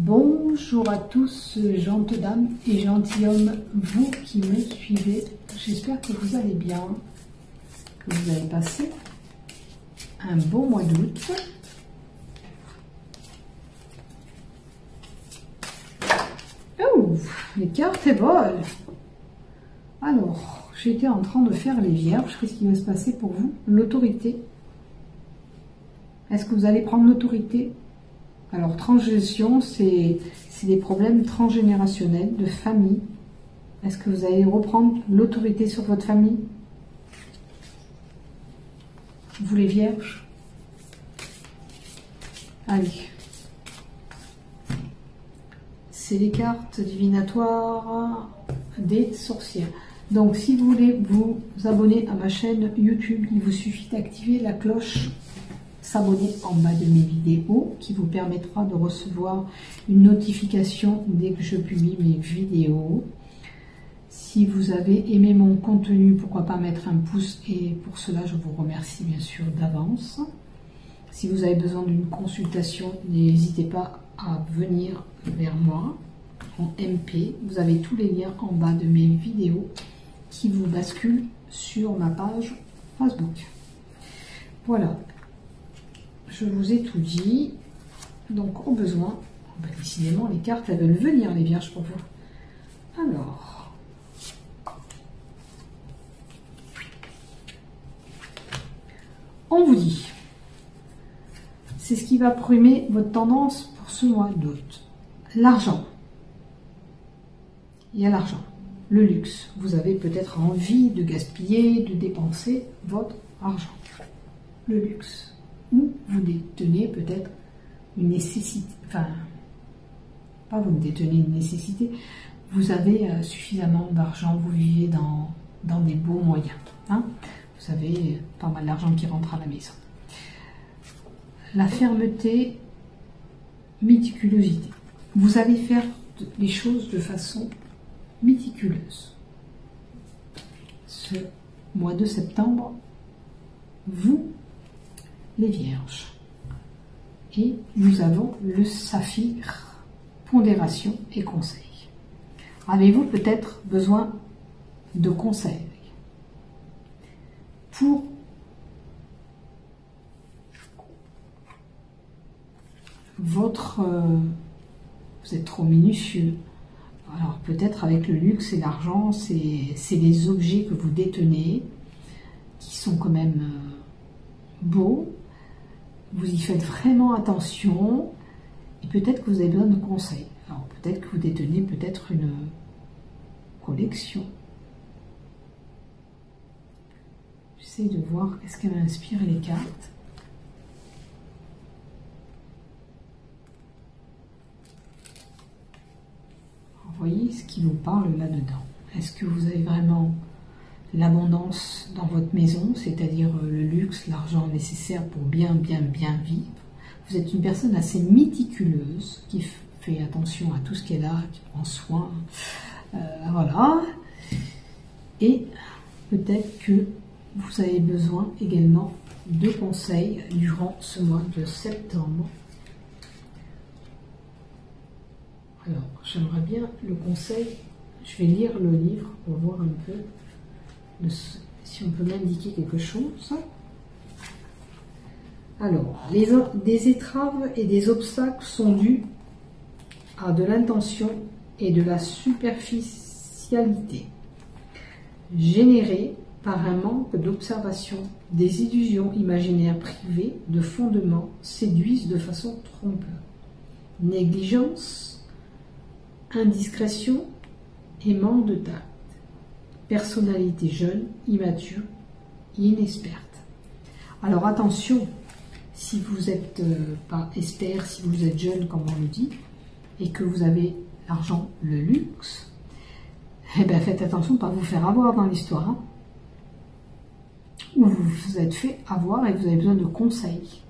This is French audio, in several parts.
Bonjour à tous, gentes dames et gentilshommes, vous qui me suivez. J'espère que vous allez bien, que vous avez passé un bon mois d'août. Oh, les cartes est bonne. Alors, j'étais en train de faire les vierges. Qu'est-ce qui va se passer pour vous? L'autorité. Est-ce que vous allez prendre l'autorité? Alors, transgression, c'est des problèmes transgénérationnels de famille. Est-ce que vous allez reprendre l'autorité sur votre famille? Vous les vierges? Allez. C'est les cartes divinatoires des sorcières. Donc, si vous voulez vous abonner à ma chaîne YouTube, il vous suffit d'activer la cloche s'abonner en bas de mes vidéos qui vous permettra de recevoir une notification dès que je publie mes vidéos. Si vous avez aimé mon contenu, pourquoi pas mettre un pouce, et pour cela je vous remercie bien sûr d'avance. Si vous avez besoin d'une consultation, n'hésitez pas à venir vers moi en MP. Vous avez tous les liens en bas de mes vidéos qui vous basculent sur ma page Facebook. Voilà. Je vous ai tout dit, donc au besoin, décidément les cartes elles veulent venir les vierges pour vous. Alors, on vous dit, c'est ce qui va primer votre tendance pour ce mois d'août. L'argent, il y a l'argent, le luxe, vous avez peut-être envie de gaspiller, de dépenser votre argent, le luxe. Ou vous détenez peut-être une nécessité, enfin, pas vous détenez une nécessité, vous avez suffisamment d'argent, vous vivez dans des beaux moyens. Hein, vous avez pas mal d'argent qui rentre à la maison. La fermeté, méticulosité. Vous allez faire les choses de façon méticuleuse. Ce mois de septembre, vous les vierges. Et nous avons le saphir, pondération et conseil. Avez-vous peut-être besoin de conseils pour votre... vous êtes trop minutieux. Alors peut-être avec le luxe et l'argent, c'est les objets que vous détenez qui sont quand même beaux. Vous y faites vraiment attention et peut-être que vous avez besoin de conseils. Alors peut-être que vous détenez peut-être une collection. J'essaie de voir qu'est-ce qu'elle inspire les cartes. Alors, voyez ce qui vous parle là-dedans. Est-ce que vous avez vraiment l'abondance dans votre maison, c'est-à-dire le luxe, l'argent nécessaire pour bien vivre? Vous êtes une personne assez méticuleuse, qui fait attention à tout ce qu'elle a, qui prend soin. Voilà. Et peut-être que vous avez besoin également de conseils durant ce mois de septembre. Alors, j'aimerais bien le conseil. Je vais lire le livre pour voir un peu si on peut m'indiquer quelque chose. Alors, des étraves et des obstacles sont dus à de l'intention et de la superficialité, générés par un manque d'observation. Des illusions imaginaires privées de fondement séduisent de façon trompeuse. Négligence, indiscrétion et manque de tact. Personnalité jeune, immature, inexperte. Alors attention, si vous n'êtes pas expert, si vous êtes jeune comme on le dit, et que vous avez l'argent, le luxe, eh bien faites attention de ne pas vous faire avoir dans l'histoire. Hein, ou vous vous êtes fait avoir et vous avez besoin de conseils.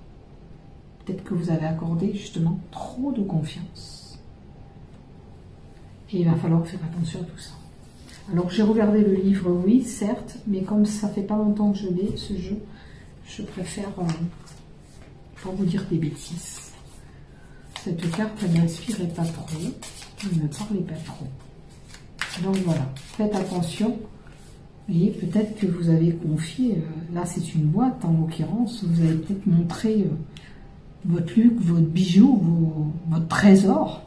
Peut-être que vous avez accordé justement trop de confiance. Et il va falloir faire attention à tout ça. Alors j'ai regardé le livre, oui, certes, mais comme ça fait pas longtemps que je l'ai, ce jeu, je préfère pas vous dire des bêtises. cette carte, elle n'inspirait pas trop. Elle ne parlait pas trop. Donc voilà, faites attention. Vous voyez, peut-être que vous avez confié, là c'est une boîte en l'occurrence, vous avez peut-être montré votre luxe, votre bijou, votre trésor.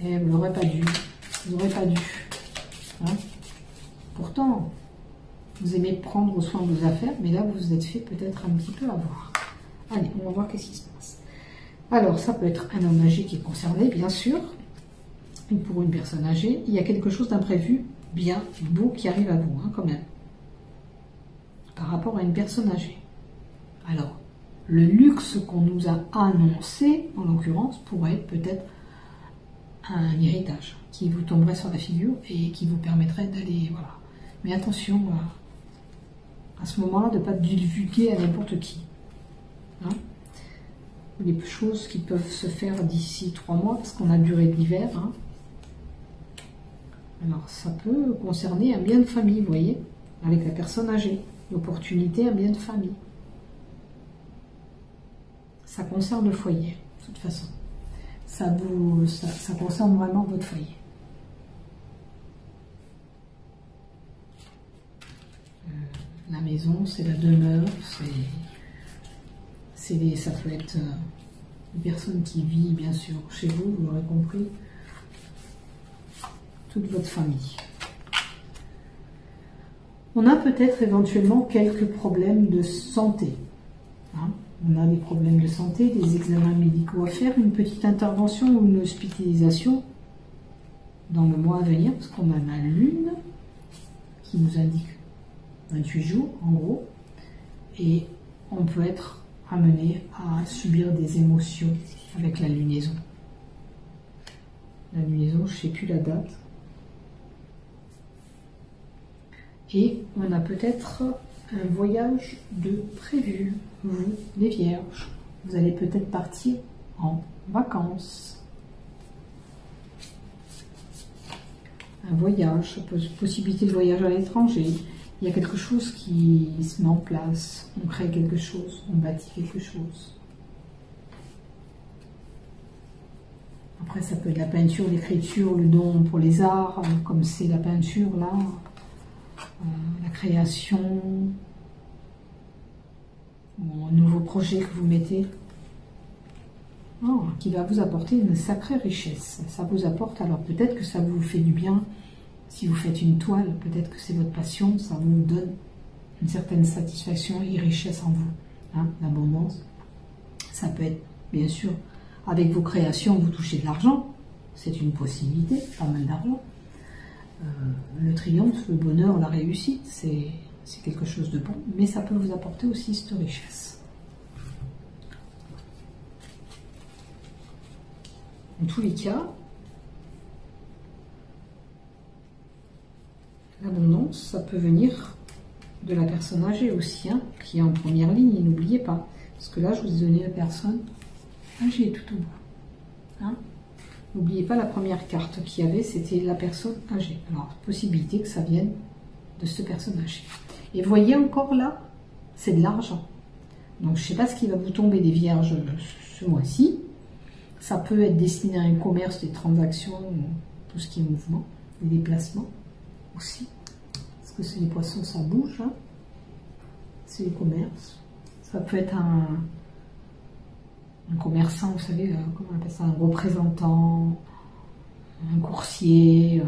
Et vous n'aurez pas dû. Vous n'aurez pas dû. Hein? Pourtant, vous aimez prendre soin de vos affaires, mais là vous vous êtes fait peut-être un petit peu avoir. Allez, on va voir qu'est-ce qui se passe. Alors, ça peut être un homme âgé qui est concerné, bien sûr. Et pour une personne âgée, il y a quelque chose d'imprévu, bien beau, qui arrive à vous, hein, quand même. Par rapport à une personne âgée. Alors, le luxe qu'on nous a annoncé, en l'occurrence, pourrait être peut-être un héritage qui vous tomberait sur la figure et qui vous permettrait d'aller, voilà. Mais attention à ce moment-là de ne pas divulguer à n'importe qui. Hein, les choses qui peuvent se faire d'ici 3 mois, parce qu'on a duré de l'hiver. Hein. Alors, ça peut concerner un bien de famille, vous voyez, avec la personne âgée. L'opportunité, un bien de famille. Ça concerne le foyer, de toute façon. Ça concerne vraiment votre foyer. La maison, c'est la demeure, ça peut être une personne qui vit, bien sûr, chez vous, vous l'aurez compris, toute votre famille. On a peut-être éventuellement quelques problèmes de santé. Hein. On a des problèmes de santé, des examens médicaux à faire, une petite intervention ou une hospitalisation dans le mois à venir, parce qu'on a la lune qui nous indique 28 jours, en gros, et on peut être amené à subir des émotions avec la lunaison. La lunaison, je ne sais plus la date. Et on a peut-être un voyage de prévu. Vous, les vierges, vous allez peut-être partir en vacances. Un voyage, possibilité de voyage à l'étranger. Il y a quelque chose qui se met en place. On crée quelque chose, on bâtit quelque chose. Après, ça peut être la peinture, l'écriture, le don pour les arts, comme c'est la peinture là, la création, ou un nouveau projet que vous mettez, qui va vous apporter une sacrée richesse. Ça vous apporte, alors peut-être que ça vous fait du bien. Si vous faites une toile, peut-être que c'est votre passion, ça vous donne une certaine satisfaction et richesse en vous. Hein, l'abondance. Ça peut être, bien sûr, avec vos créations, vous touchez de l'argent. C'est une possibilité, pas mal d'argent. Le triomphe, le bonheur, la réussite, c'est quelque chose de bon. Mais ça peut vous apporter aussi cette richesse. En tous les cas, l'abondance, ça peut venir de la personne âgée aussi, hein, qui est en première ligne, n'oubliez pas. Parce que là, je vous ai donné la personne âgée tout au bout. Hein. N'oubliez pas la première carte qu'il y avait, c'était la personne âgée. Alors, possibilité que ça vienne de cette personne âgée. Et vous voyez encore là, c'est de l'argent. Donc, je ne sais pas ce qui va vous tomber des vierges ce mois-ci. Ça peut être destiné à un commerce, des transactions, tout ce qui est mouvement, des déplacements aussi. Parce que c'est les poissons, ça bouge. Hein. C'est les commerces. Ça peut être un commerçant, vous savez, comment on appelle ça, un représentant, un coursier,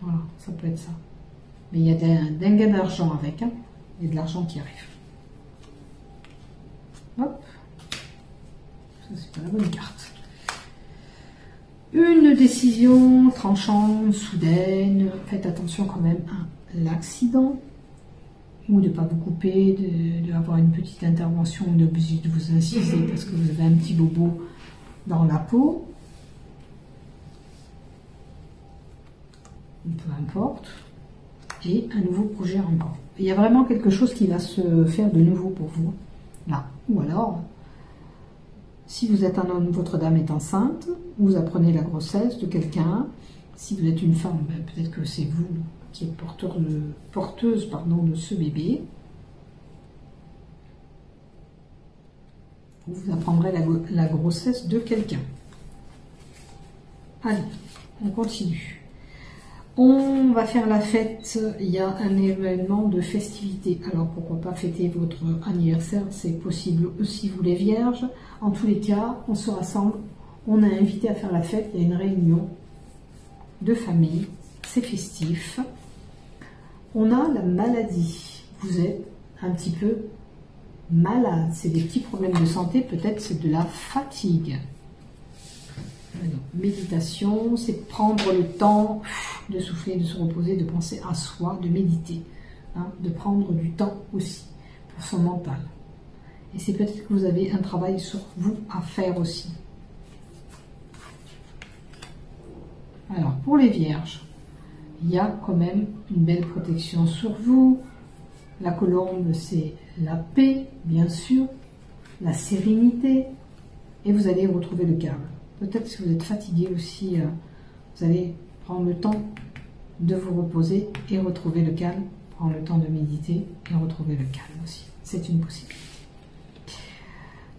voilà, ça peut être ça. Mais il y a d'un gain d'argent avec, hein. Il y a de l'argent qui arrive. Hop, ça c'est pas la bonne carte. Une décision tranchante, soudaine, faites attention quand même à l'accident. Ou de ne pas vous couper, d'avoir une petite intervention, ou de vous inciser parce que vous avez un petit bobo dans la peau. Peu importe. Et un nouveau projet encore. Il y a vraiment quelque chose qui va se faire de nouveau pour vous. Là. Ou alors, si vous êtes un homme, votre dame est enceinte, vous apprenez la grossesse de quelqu'un. Si vous êtes une femme, ben, peut-être que c'est vous qui est porteuse de ce bébé. Vous apprendrez la grossesse de quelqu'un. Allez, on continue. On va faire la fête, il y a un événement de festivité. Alors pourquoi pas fêter votre anniversaire, c'est possible aussi vous les vierges. En tous les cas, on se rassemble, on est invité à faire la fête, il y a une réunion de famille, c'est festif. On a la maladie, vous êtes un petit peu malade, c'est des petits problèmes de santé, peut-être c'est de la fatigue. Alors, méditation, c'est prendre le temps de souffler, de se reposer, de penser à soi, de méditer, hein, de prendre du temps aussi pour son mental. Et c'est peut-être que vous avez un travail sur vous à faire aussi. Alors, pour les vierges, il y a quand même une belle protection sur vous. La colombe, c'est la paix, bien sûr, la sérénité, et vous allez retrouver le calme. Peut-être si vous êtes fatigué aussi, vous allez prendre le temps de vous reposer et retrouver le calme, prendre le temps de méditer et retrouver le calme aussi. C'est une possibilité.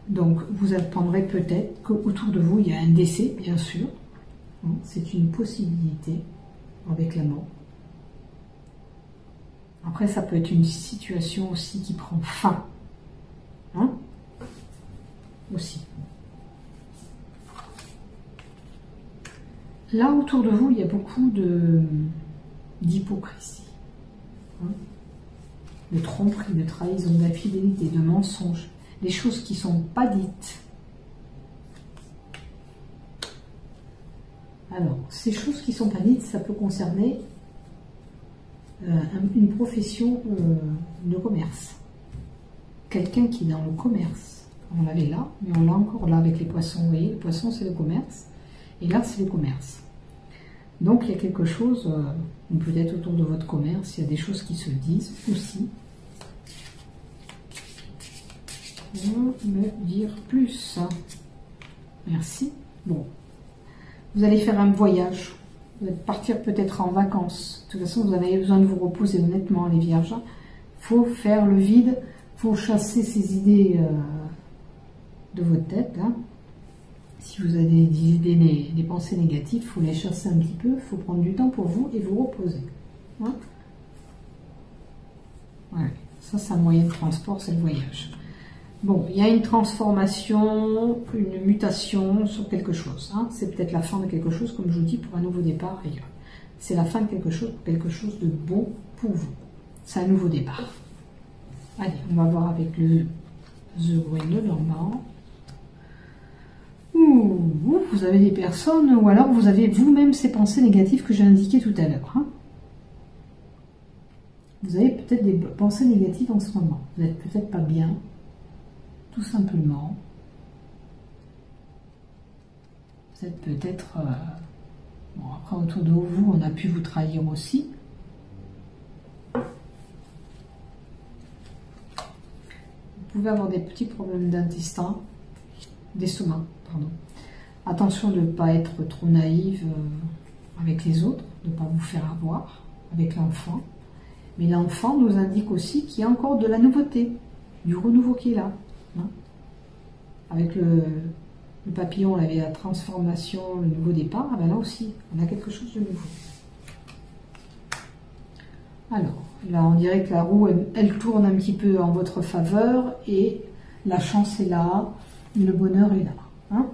Donc, vous attendrez peut-être qu'autour de vous, il y a un décès, bien sûr. C'est une possibilité avec la mort. Après, ça peut être une situation aussi qui prend fin. Hein? Aussi. Là, autour de vous, il y a beaucoup d'hypocrisie. Hein? De tromperie, de trahison, d'infidélité, de mensonges. Des choses qui ne sont pas dites. Alors, ces choses qui ne sont pas dites, ça peut concerner une profession de commerce. Quelqu'un qui est dans le commerce. On l'avait là, mais on l'a encore là avec les poissons. Vous voyez, le poisson, c'est le commerce. Et là, c'est le commerce. Donc, il y a quelque chose, peut-être autour de votre commerce, il y a des choses qui se disent aussi. Me dire plus. Merci. Bon. Vous allez faire un voyage. Vous allez partir peut-être en vacances. De toute façon, vous avez besoin de vous reposer, honnêtement, les vierges. Il faut faire le vide. Il faut chasser ces idées de votre tête. Hein. Si vous avez des idées, des pensées négatives, il faut les chasser un petit peu. Il faut prendre du temps pour vous et vous reposer. Hein. Ouais. Ça, c'est un moyen de transport, c'est le voyage. Bon, il y a une transformation, une mutation sur quelque chose. Hein. C'est peut-être la fin de quelque chose, comme je vous dis, pour un nouveau départ ailleurs. C'est la fin de quelque chose pour quelque chose de bon pour vous. C'est un nouveau départ. Allez, on va voir avec le The Green de Normand. Vous avez des personnes, ou alors vous avez vous-même ces pensées négatives que j'ai indiquées tout à l'heure. Hein. Vous avez peut-être des pensées négatives en ce moment. Vous n'êtes peut-être pas bien. Tout simplement, vous êtes peut-être... bon, après, autour de vous, on a pu vous trahir aussi. Vous pouvez avoir des petits problèmes d'intestin, d'estomac, pardon. Attention de ne pas être trop naïve avec les autres, de ne pas vous faire avoir avec l'enfant. Mais l'enfant nous indique aussi qu'il y a encore de la nouveauté, du renouveau qui est là. Hein. Avec le papillon, on avait la transformation, le nouveau départ. Ben là aussi, on a quelque chose de nouveau. Alors, là, on dirait que la roue, elle tourne un petit peu en votre faveur et la chance est là, le bonheur est là. Hein.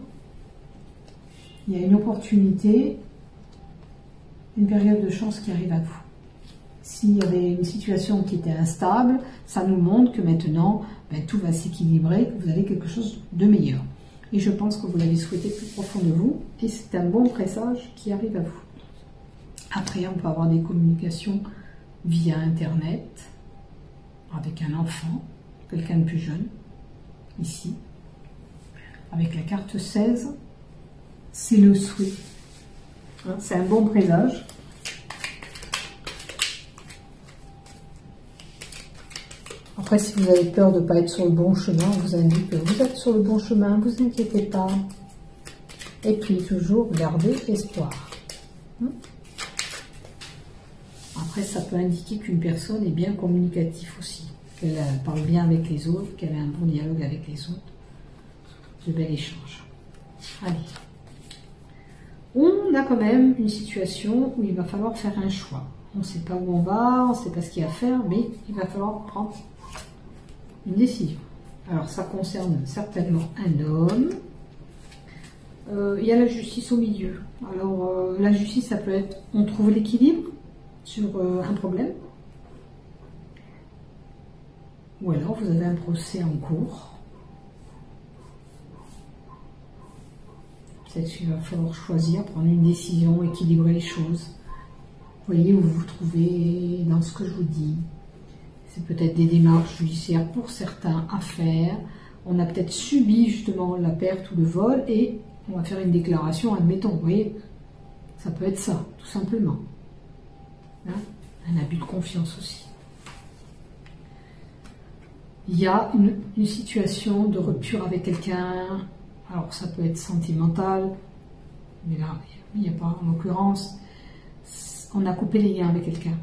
Il y a une opportunité, une période de chance qui arrive à vous. S'il y avait une situation qui était instable, ça nous montre que maintenant, tout va s'équilibrer, que vous avez quelque chose de meilleur. Et je pense que vous l'avez souhaité plus profond de vous, et c'est un bon pressage qui arrive à vous. Après, on peut avoir des communications via Internet, avec un enfant, quelqu'un de plus jeune, ici. Avec la carte 16, c'est le souhait. Hein, c'est un bon présage. Après, si vous avez peur de ne pas être sur le bon chemin, on vous indique que vous êtes sur le bon chemin, ne vous inquiétez pas. Et puis, toujours, gardez espoir. Après, ça peut indiquer qu'une personne est bien communicative aussi, qu'elle parle bien avec les autres, qu'elle a un bon dialogue avec les autres. de bel échange. Allez. On a quand même une situation où il va falloir faire un choix. On ne sait pas où on va, on ne sait pas ce qu'il y a à faire, mais il va falloir prendre une décision. Alors ça concerne certainement un homme. Il y a la justice au milieu. Alors la justice, ça peut être, on trouve l'équilibre sur un problème. Ou alors vous avez un procès en cours. Peut-être qu'il va falloir choisir, prendre une décision, équilibrer les choses. Vous voyez où vous vous trouvez dans ce que je vous dis. C'est peut-être des démarches judiciaires pour certains à faire. On a peut-être subi justement la perte ou le vol et on va faire une déclaration, admettons. Vous voyez, ça peut être ça, tout simplement. Hein? Un abus de confiance aussi. Il y a une situation de rupture avec quelqu'un. Alors ça peut être sentimental, mais là, il n'y a pas, en l'occurrence, on a coupé les liens avec quelqu'un.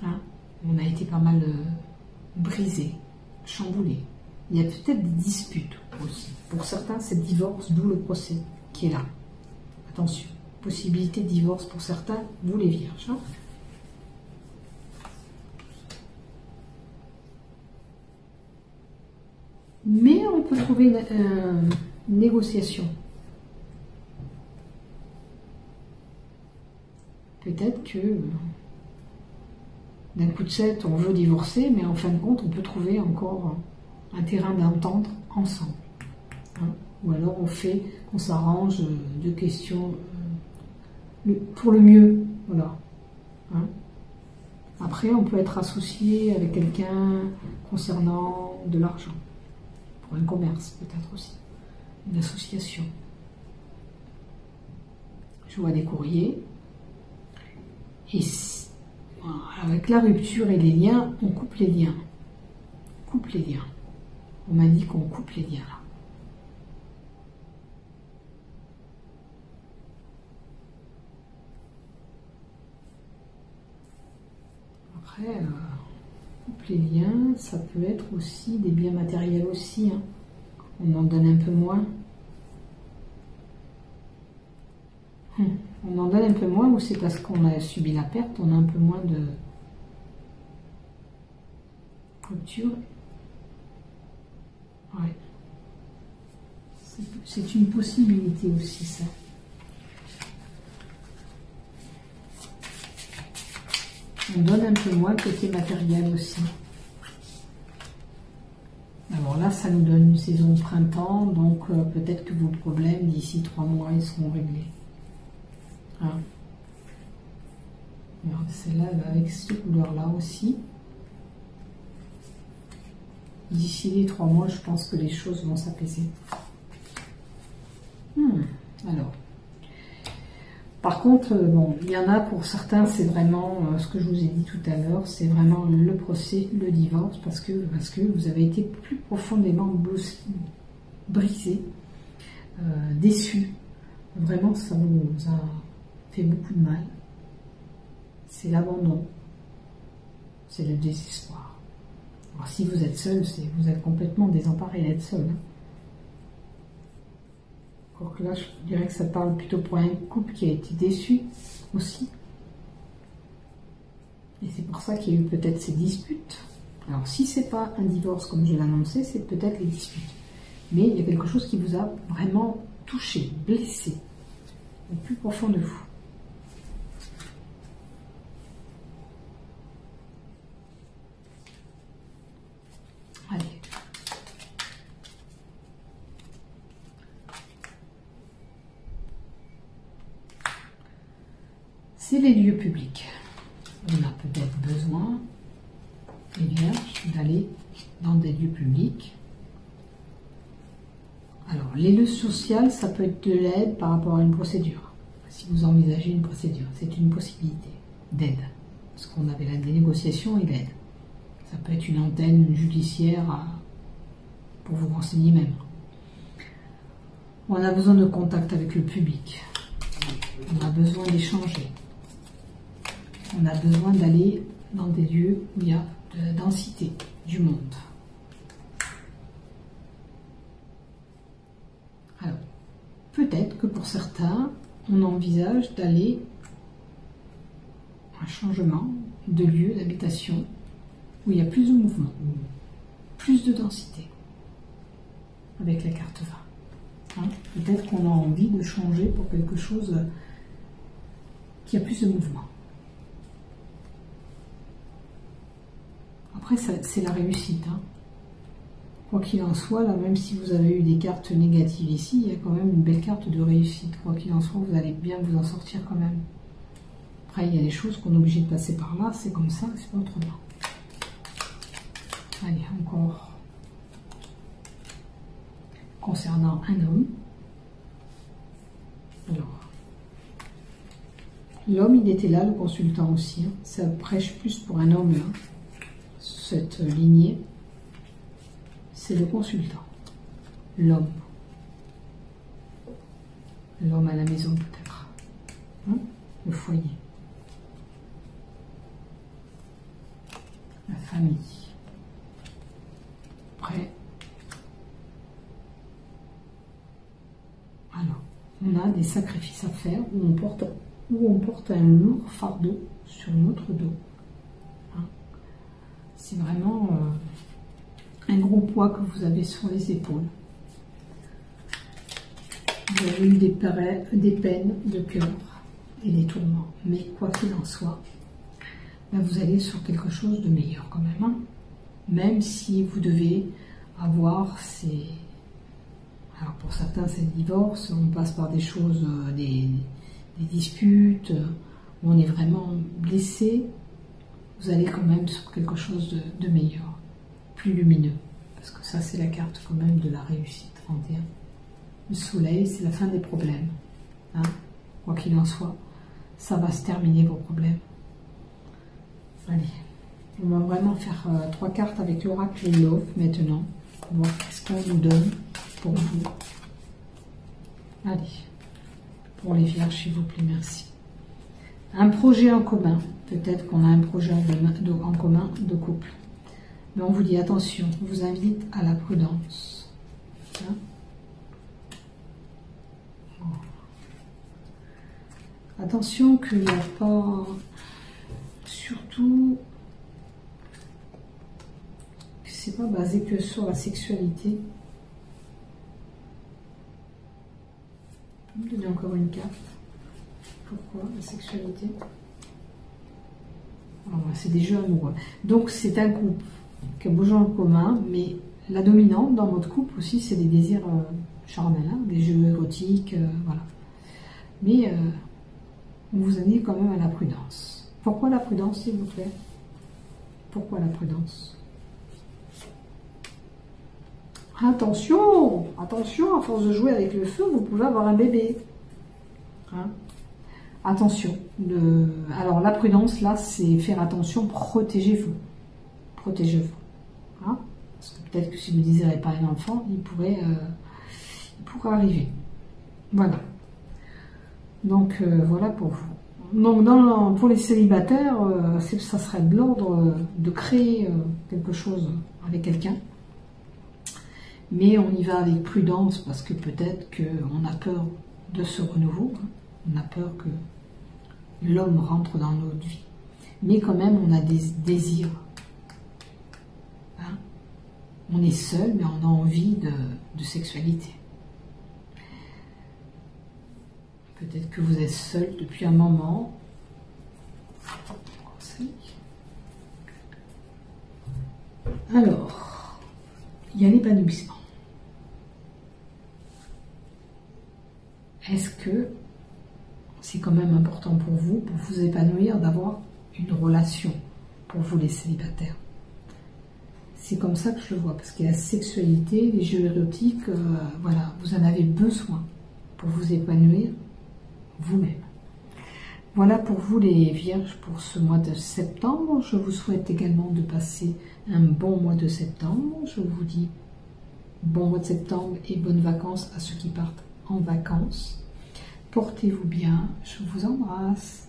Hein? On a été pas mal brisé, chamboulé. Il y a peut-être des disputes aussi. Pour certains, c'est divorce, d'où le procès qui est là. Attention, possibilité de divorce pour certains, vous les vierges. Hein? Mais on peut trouver une négociation. Peut-être que d'un coup de tête, on veut divorcer, mais en fin de compte, on peut trouver encore un terrain d'entente ensemble. Hein? Ou alors on s'arrange de questions pour le mieux. Voilà. Hein? Après, on peut être associé avec quelqu'un concernant de l'argent. Pour un commerce, peut-être aussi. Une association. Je vois des courriers. Et avec la rupture et les liens, on coupe les liens. Coupe les liens. On m'a dit qu'on coupe les liens là. Après, coupe les liens, ça peut être aussi des biens matériels aussi. Hein. On en donne un peu moins. On en donne un peu moins ou c'est parce qu'on a subi la perte, on a un peu moins de rupture. Ouais. C'est une possibilité aussi ça. On donne un peu moins côté matériel aussi. Alors là, ça nous donne une saison de printemps, donc peut-être que vos problèmes d'ici 3 mois, ils seront réglés. Hein. Celle-là, avec cette couleur-là aussi. D'ici les 3 mois, je pense que les choses vont s'apaiser. Alors. Par contre, bon, il y en a pour certains, c'est vraiment ce que je vous ai dit tout à l'heure, c'est vraiment le procès, le divorce, parce que vous avez été plus profondément brisé, déçu. Vraiment, ça vous a fait beaucoup de mal. C'est l'abandon, c'est le désespoir. Alors si vous êtes seul, vous êtes complètement désemparé d'être seul. Hein. Alors que là, je dirais que ça parle plutôt pour un couple qui a été déçu aussi. Et c'est pour ça qu'il y a eu peut-être ces disputes. Alors si c'est pas un divorce comme je l'ai annoncé, c'est peut-être les disputes. Mais il y a quelque chose qui vous a vraiment touché, blessé, au plus profond de vous. Allez. C'est les lieux publics. On a peut-être besoin, les vierges, d'aller dans des lieux publics. Alors, les lieux sociaux, ça peut être de l'aide par rapport à une procédure. Si vous envisagez une procédure, c'est une possibilité d'aide. Parce qu'on avait la négociation et l'aide. Ça peut être une antenne judiciaire pour vous renseigner même. On a besoin de contact avec le public. On a besoin d'échanger. On a besoin d'aller dans des lieux où il y a de la densité du monde. que pour certains, on envisage d'aller un changement de lieu d'habitation où il y a plus de mouvement, plus de densité avec la carte 20. Hein, peut-être qu'on a envie de changer pour quelque chose qui a plus de mouvement. Après, c'est la réussite. Hein. Quoi qu'il en soit, là, même si vous avez eu des cartes négatives ici, il y a quand même une belle carte de réussite. Quoi qu'il en soit, vous allez bien vous en sortir quand même. Après, il y a des choses qu'on est obligé de passer par là, c'est comme ça, c'est pas autrement. Allez, encore. Concernant un homme. Alors, l'homme, il était là, le consultant aussi. Hein. Ça prêche plus pour un homme, hein. Cette lignée. C'est le consultant, l'homme. L'homme à la maison peut-être, hein? Le foyer, la famille. Après, alors, on a des sacrifices à faire où on porte un lourd fardeau sur notre dos. Hein? C'est vraiment... un gros poids que vous avez sur les épaules. Vous avez eu des peines de cœur et des tourments. Mais quoi qu'il en soit, ben vous allez sur quelque chose de meilleur quand même. Hein. Même si vous devez avoir ces... Alors pour certains c'est le divorce, on passe par des choses, des disputes, où on est vraiment blessé. Vous allez quand même sur quelque chose de meilleur. Plus lumineux, parce que ça c'est la carte quand même de la réussite. 31. Le soleil, c'est la fin des problèmes. Hein, quoi qu'il en soit, ça va se terminer vos problèmes. Allez, on va vraiment faire 3 cartes avec l'oracle Love maintenant. On va voir ce qu'on nous donne pour vous. Allez, pour les vierges, s'il vous plaît, merci. Un projet en commun. Peut-être qu'on a un projet en commun de couple. Mais on vous dit attention, on vous invite à la prudence. Hein? Attention qu'il n'y a pas, surtout, que c'est pas basé que sur la sexualité. Je vais vous donner encore une carte. Pourquoi la sexualité? C'est des jeux amoureux. Donc c'est un couple qui a beau en commun, mais la dominante dans votre couple aussi, c'est des désirs charnels, hein, des jeux érotiques, voilà. Mais on vous invite quand même à la prudence. Pourquoi la prudence, s'il vous plaît? Pourquoi la prudence? Attention, attention, à force de jouer avec le feu, vous pouvez avoir un bébé. Hein? Attention. Alors la prudence, là, c'est faire attention, protégez-vous. Protégez-vous. Hein? Parce que peut-être que si vous ne désirez pas un enfant, il pourrait arriver. Voilà. Donc voilà pour vous. Donc pour les célibataires, ça serait de l'ordre de créer quelque chose avec quelqu'un. Mais on y va avec prudence parce que peut-être qu'on a peur de ce renouveau. Hein. On a peur que l'homme rentre dans notre vie. Mais quand même, on a des désirs. Hein? On est seul, mais on a envie de sexualité. Peut-être que vous êtes seul depuis un moment. Alors, il y a l'épanouissement. Est-ce que c'est quand même important pour vous épanouir, d'avoir une relation pour vous les célibataires? C'est comme ça que je le vois, parce qu'il y a la sexualité, les jeux érotiques, voilà, vous en avez besoin pour vous épanouir vous-même. Voilà pour vous les vierges pour ce mois de septembre. Je vous souhaite également de passer un bon mois de septembre. Je vous dis bon mois de septembre et bonnes vacances à ceux qui partent en vacances. Portez-vous bien, je vous embrasse.